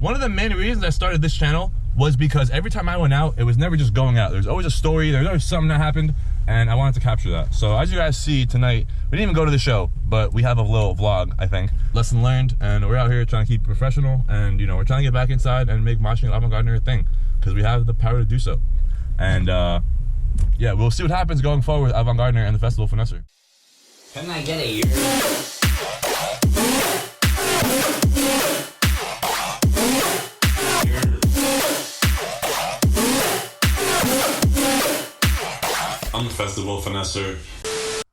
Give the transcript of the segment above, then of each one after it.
One of the main reasons I started this channel was because every time I went out, it was never just going out. There's always a story, there's always something that happened, and I wanted to capture that. So as you guys see tonight, we didn't even go to the show, but we have a little vlog, I think. Lesson learned, and we're out here trying to keep professional, and you know, we're trying to get back inside and make moshing Avant Gardner a thing, because we have the power to do so. And yeah, we'll see what happens going forward with Avant Gardner and the festival Finesser. Can I get a year? I'm the festival Finesser.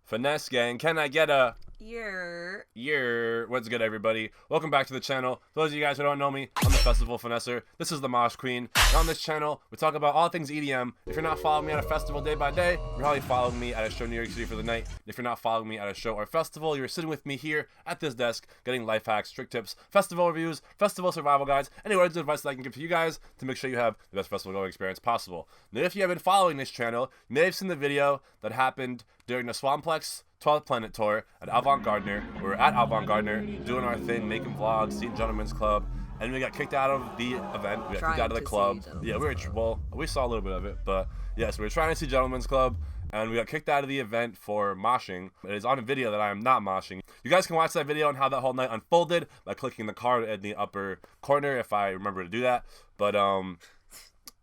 Finesse gang, can I get a year? What's good, everybody? Welcome back to the channel. For those of you guys who don't know me, I'm the festival Finesser. This is the Mosh Queen. And on this channel, we talk about all things EDM. If you're not following me at a festival day by day, you're probably following me at a show in New York City for the night. If you're not following me at a show or festival, you're sitting with me here at this desk, getting life hacks, trick tips, festival reviews, festival survival guides, any words of advice that I can give to you guys to make sure you have the best festival going experience possible. Now, if you have been following this channel, you may have seen the video that happened during the Swamplex 12th Planet Tour at Avant Gardner. We were at Avant Gardner doing our thing, making vlogs, seeing Gentlemen's Club, and we got kicked out of the event. We got kicked out of the club. Yeah, we saw a little bit of it, but yes, we were trying to see Gentlemen's Club, and we got kicked out of the event for moshing. It is on a video that I am not moshing. You guys can watch that video on how that whole night unfolded by clicking the card in the upper corner if I remember to do that. But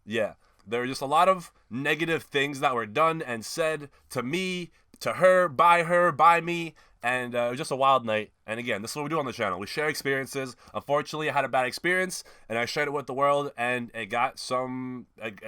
yeah, there were just a lot of negative things that were done and said to me, to her, by me, and it was just a wild night. And again, this is what we do on the channel. We share experiences. Unfortunately, I had a bad experience, and I shared it with the world, and it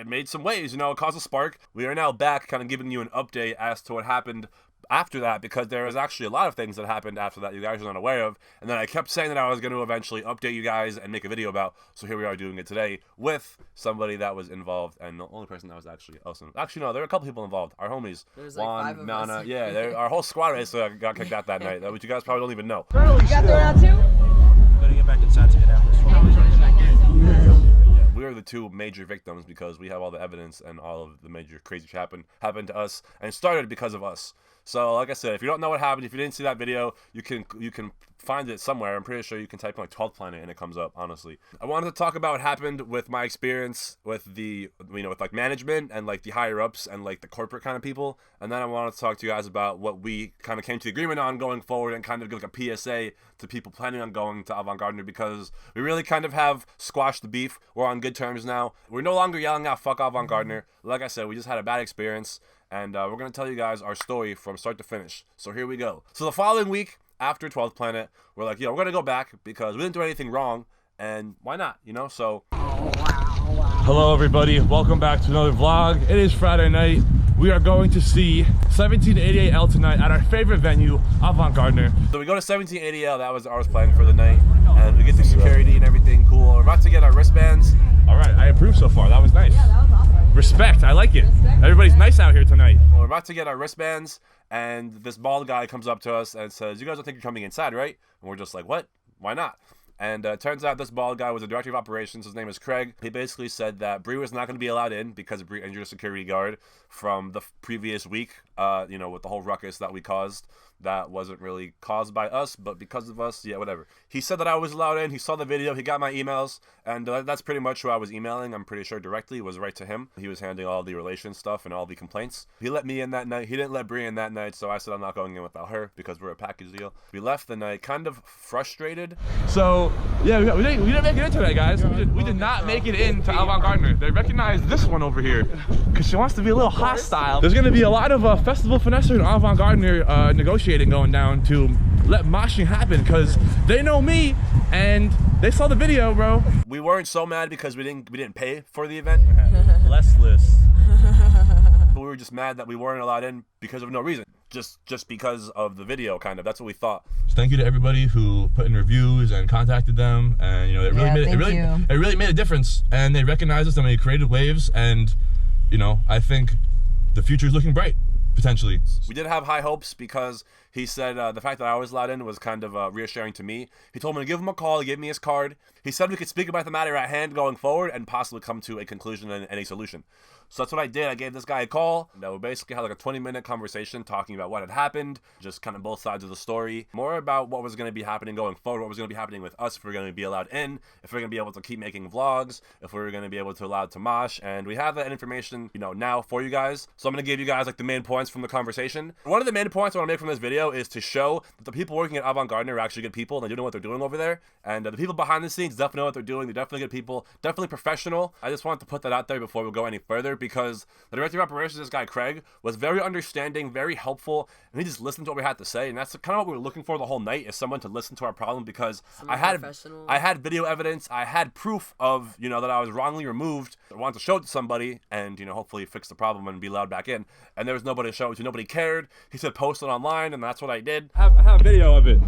made some waves, you know, it caused a spark. We are now back kind of giving you an update as to what happened after that, because there was actually a lot of things that happened after that you guys are not aware of, and then I kept saying that I was going to eventually update you guys and make a video about, so here we are doing it today with somebody that was involved, and the only person that was actually awesome. Actually, no, there were a couple people involved. Our homies, There's Juan, like 5 of Nana, us. yeah, our whole squad basically got kicked out that night, which you guys probably don't even know. You got thrown out too? Better get back inside to get out of this We are the two major victims because we have all the evidence, and all of the major crazy shit happened to us, and it started because of us. So like I said, if you don't know what happened, if you didn't see that video, you can find it somewhere. I'm pretty sure you can type in like 12th Planet and it comes up, honestly. I wanted to talk about what happened with my experience with the, you know, with like management and like the higher ups and like the corporate kind of people. And then I wanted to talk to you guys about what we kind of came to the agreement on going forward, and kind of give like a PSA to people planning on going to Avant Gardner, because we really kind of have squashed the beef. We're on good terms now. We're no longer yelling out fuck Avant Gardner. Like I said, we just had a bad experience. And we're going to tell you guys our story from start to finish. So here we go. So the following week, after 12th Planet, we're like, yo, we're going to go back because we didn't do anything wrong. And why not, you know? So hello, everybody. Welcome back to another vlog. It is Friday night. We are going to see 1788L tonight at our favorite venue, Avant Gardner. So we go to 1788L. That was ours plan for the night. And we get through security and everything cool. We're about to get our wristbands. All right, I approve so far. That was nice. Yeah, that was awesome. Respect, I like it. Everybody's nice out here tonight. Well, we're about to get our wristbands, and this bald guy comes up to us and says, you guys don't think you're coming inside, right? And we're just like, what? Why not? And it turns out this bald guy was the director of operations. His name is Craig. He basically said that Bree was not going to be allowed in because Bree injured a security guard from the previous week, you know, with the whole ruckus that we caused. That wasn't really caused by us, but because of us, yeah, whatever. He said that I was allowed in. He saw the video. He got my emails, and that's pretty much who I was emailing. I'm pretty sure directly. It was right to him. He was handling all the relations stuff and all the complaints. He let me in that night. He didn't let Bree in that night, so I said I'm not going in without her because we're a package deal. We left the night kind of frustrated. So, yeah, we didn't make it in today, guys. We did not make it into Avant Gardner. They recognized this one over here because she wants to be a little hostile. There's going to be a lot of festival Finesser and Avant Gardner negotiating going down to let moshing happen, because they know me and they saw the video, bro. We weren't so mad because we didn't pay for the event. Less list. But we were just mad that we weren't allowed in because of no reason. Just because of the video, kind of. That's what we thought. So thank you to everybody who put in reviews and contacted them, and you know, it really made a difference, and they recognized us and they created waves, and you know, I think the future is looking bright. Potentially. We did have high hopes because He said the fact that I was allowed in was kind of reassuring to me. He told me to give him a call. He gave me his card. He said we could speak about the matter at hand going forward and possibly come to a conclusion and a solution. So that's what I did. I gave this guy a call. We basically had like a 20-minute conversation talking about what had happened, just kind of both sides of the story, more about what was going to be happening going forward, what was going to be happening with us, if we're going to be allowed in, if we're going to be able to keep making vlogs, if we're going to be able to allow it to Mosh. And we have that information, now for you guys. So I'm going to give you guys like the main points from the conversation. One of the main points I want to make from this video is to show that the people working at Avant Gardner are actually good people and they do know what they're doing over there. And the people behind the scenes definitely know what they're doing. They're definitely good people, definitely professional. I just wanted to put that out there before we go any further, because the director of operations, this guy Craig, was very understanding, very helpful, and he just listened to what we had to say. And that's kind of what we were looking for the whole night, is someone to listen to our problem, because I had video evidence, I had proof of, that I was wrongly removed. I wanted to show it to somebody and, hopefully fix the problem and be allowed back in. And there was nobody to show it to. Nobody cared. He said post it online, and that's what I did. I have video of it.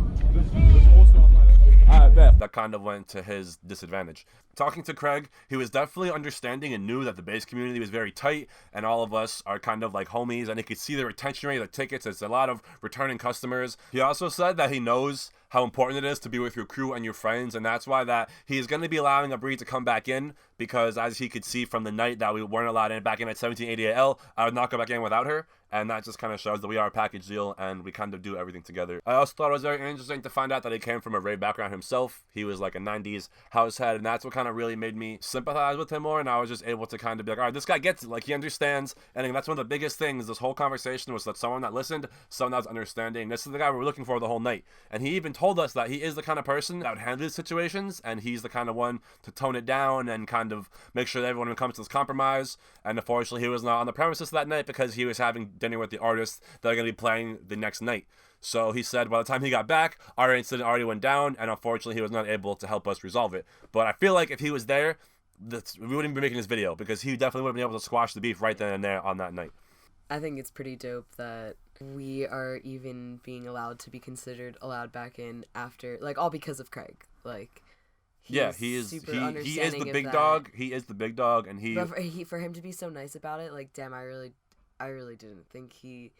I bet. That kind of went to his disadvantage. Talking to Craig, he was definitely understanding and knew that the base community was very tight and all of us are kind of like homies, and he could see the retention rate of the tickets. It's a lot of returning customers. He also said that he knows how important it is to be with your crew and your friends, and that's why that he is going to be allowing a breed to come back in, because as he could see from the night that we weren't allowed in back in at 1788L, I would not go back in without her, and that just kind of shows that we are a package deal and we kind of do everything together. I also thought it was very interesting to find out that he came from a rave background himself. He was like a 90s house head, and that's what kind of really made me sympathize with him more, and I was just able to kind of be like, all right, this guy gets it, like he understands. And that's one of the biggest things this whole conversation was, that someone that listened, someone that was understanding. This is the guy we were looking for the whole night, and he even told us that he is the kind of person that would handle these situations, and he's the kind of one to tone it down and kind of make sure that everyone comes to this compromise. And unfortunately, he was not on the premises that night because he was having dinner with the artists that are going to be playing the next night. So he said by the time he got back, our incident already went down, and unfortunately he was not able to help us resolve it. But I feel like if he was there, we wouldn't be making this video, because he definitely would have been able to squash the beef right then and there on that night. I think it's pretty dope that we are even being allowed to be considered allowed back in after, like, all because of Craig. Like, he is the big dog. He is the big dog, and for him to be so nice about it, like, damn, I really didn't think he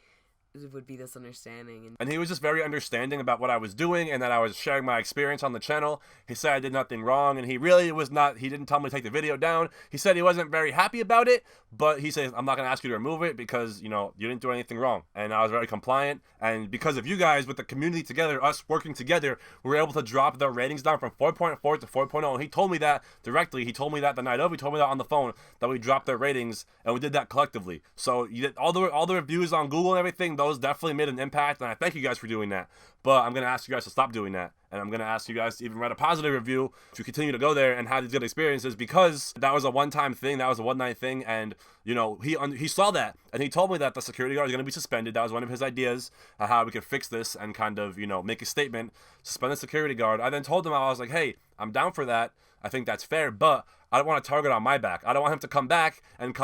would be this understanding. And he was just very understanding about what I was doing and that I was sharing my experience on the channel. He said I did nothing wrong, and he really was not, he didn't tell me to take the video down. He said he wasn't very happy about it, but he says, I'm not going to ask you to remove it because, you didn't do anything wrong. And I was very compliant. And because of you guys, with the community together, us working together, we were able to drop the ratings down from 4.4 to 4.0. And he told me that directly. He told me that the night of. He told me that on the phone, that we dropped their ratings, and we did that collectively. So all the reviews on Google and everything, those definitely made an impact, and I thank you guys for doing that. But I'm going to ask you guys to stop doing that, and I'm going to ask you guys to even write a positive review if you continue to go there and have these good experiences, because that was a one-time thing, that was a one-night thing, and he saw that, and he told me that the security guard is going to be suspended. That was one of his ideas, how we could fix this and kind of make a statement, suspend the security guard. I then told him, I was like, hey, I'm down for that. I think that's fair, but I don't want a target on my back. I don't want him to come back and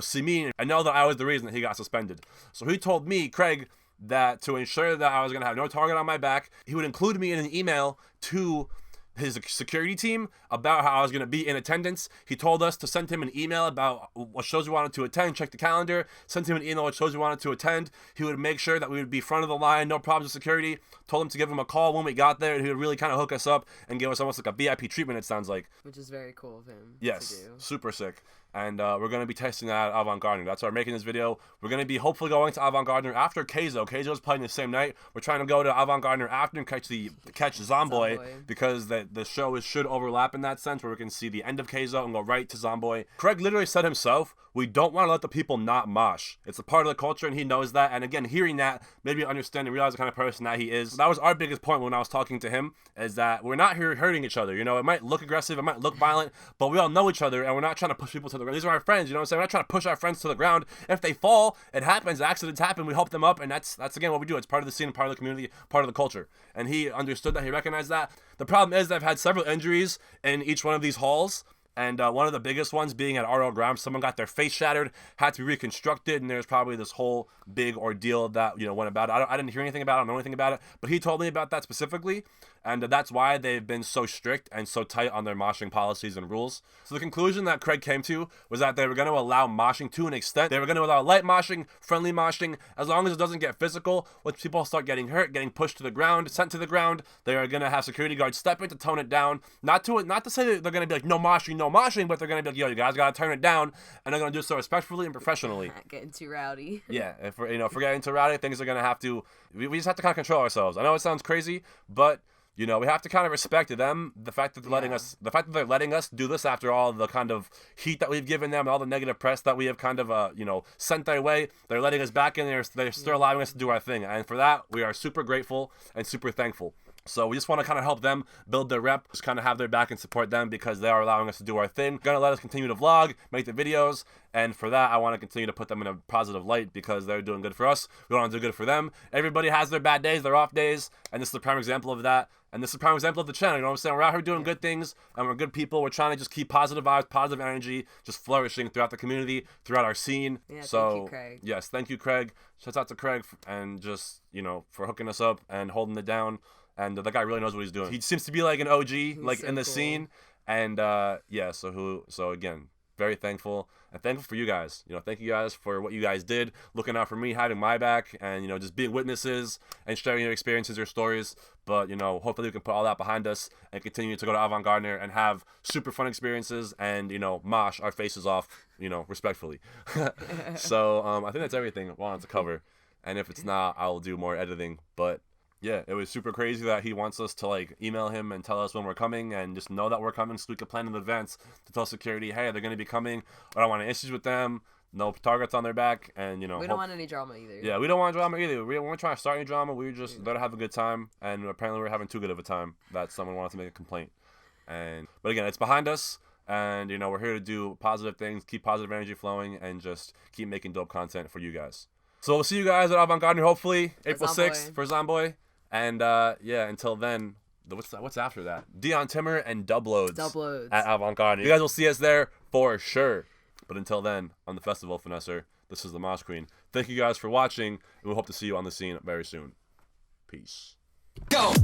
see me and know that I was the reason that he got suspended. So he told me, Craig, that to ensure that I was going to have no target on my back, he would include me in an email to his security team about how I was going to be in attendance. He told us to send him an email about what shows we wanted to attend, check the calendar, send him an email what shows we wanted to attend. He would make sure that we would be front of the line, no problems with security. Told him to give him a call when we got there, and he would really kind of hook us up and give us almost like a VIP treatment, it sounds like. Which is very cool of him. Yes, to do. super sick. And we're going to be testing that at Avant Gardner. That's why we're making this video. We're going to be hopefully going to Avant Gardner after Keizo. Keizo's playing the same night. We're trying to go to Avant Gardner after and catch Zomboy, because the show should overlap in that sense, where we can see the end of Keizo and go right to Zomboy. Craig literally said himself, we don't want to let the people not mosh. It's a part of the culture, and he knows that. And again, hearing that made me understand and realize the kind of person that he is. That was our biggest point when I was talking to him, is that we're not here hurting each other. It might look aggressive, it might look violent, but we all know each other, and we're not trying to push people to the ground. These are our friends, what I'm saying? We're not trying to push our friends to the ground. If they fall, it happens, accidents happen, we help them up, and that's again what we do. It's part of the scene, part of the community, part of the culture. And he understood that, he recognized that. The problem is that I've had several injuries in each one of these halls, And one of the biggest ones being at RL Grams, someone got their face shattered, had to be reconstructed, and there's probably this whole big ordeal that, you know, went about it. I didn't hear anything about it, I don't know anything about it, but he told me about that specifically, and that's why they've been so strict and so tight on their moshing policies and rules. So the conclusion that Craig came to was that they were going to allow moshing to an extent. They were going to allow light moshing, friendly moshing, as long as it doesn't get physical. Once people start getting hurt, getting pushed to the ground, sent to the ground, they are going to have security guards step in to tone it down. Not to say that they're going to be like, no moshing, but they're going to be like, yo, you guys got to turn it down, and they're going to do so respectfully and professionally. Not getting too rowdy. Yeah, if we're getting too rowdy, things are going to have to, we just have to kind of control ourselves. I know it sounds crazy, but you know, we have to kind of respect them. The fact that they're letting us do this after all the kind of heat that we've given them, all the negative press that we have kind of, you know, sent their way. They're letting us back in. They're still allowing us to do our thing, and for that, we are super grateful and super thankful. So we just want to kind of help them build their rep, just kind of have their back and support them because they are allowing us to do our thing. Gonna let us continue to vlog, make the videos, and for that, I want to continue to put them in a positive light because they're doing good for us. We want to do good for them. Everybody has their bad days, their off days, and this is a prime example of that. And this is a prime example of the channel, you know what I'm saying? We're out here doing good things, and we're good people. We're trying to just keep positive vibes, positive energy, just flourishing throughout the community, throughout our scene. Yeah, so, thank you, Craig. Yes, thank you, Craig. Shouts out to Craig, and just, you know, for hooking us up and holding it down. And that guy really knows what he's doing. He seems to be like an OG, like so in the cool. scene. And yeah, so again, very thankful and thankful for you guys. You know, thank you guys for what you guys did, looking out for me, having my back, and you know, just being witnesses and sharing your experiences, your stories. But you know, hopefully we can put all that behind us and continue to go to Avant Gardner and have super fun experiences and you know, mosh our faces off, you know, respectfully. So I think that's everything I wanted to cover. And if it's not, I'll do more editing. But yeah, it was super crazy that he wants us to like email him and tell us when we're coming and just know that we're coming so we can plan in advance to tell security, hey, they're going to be coming. I don't want any issues with them. No targets on their back. And, you know. We don't want any drama either. Yeah, we don't want drama either. We weren't trying to start any drama. We were just there to have a good time. And apparently we're having too good of a time that someone wanted to make a complaint. But again, it's behind us. And, you know, we're here to do positive things, keep positive energy flowing, and just keep making dope content for you guys. So we'll see you guys at Avant Gardner, hopefully, April 6th for Zomboy. And yeah, until then, what's after that? Dion Timmer and Dubloads at Avant Garder. You guys will see us there for sure. But until then, I'm the Festival Finesser. This is the Mosh Queen. Thank you guys for watching, and we hope to see you on the scene very soon. Peace. Go!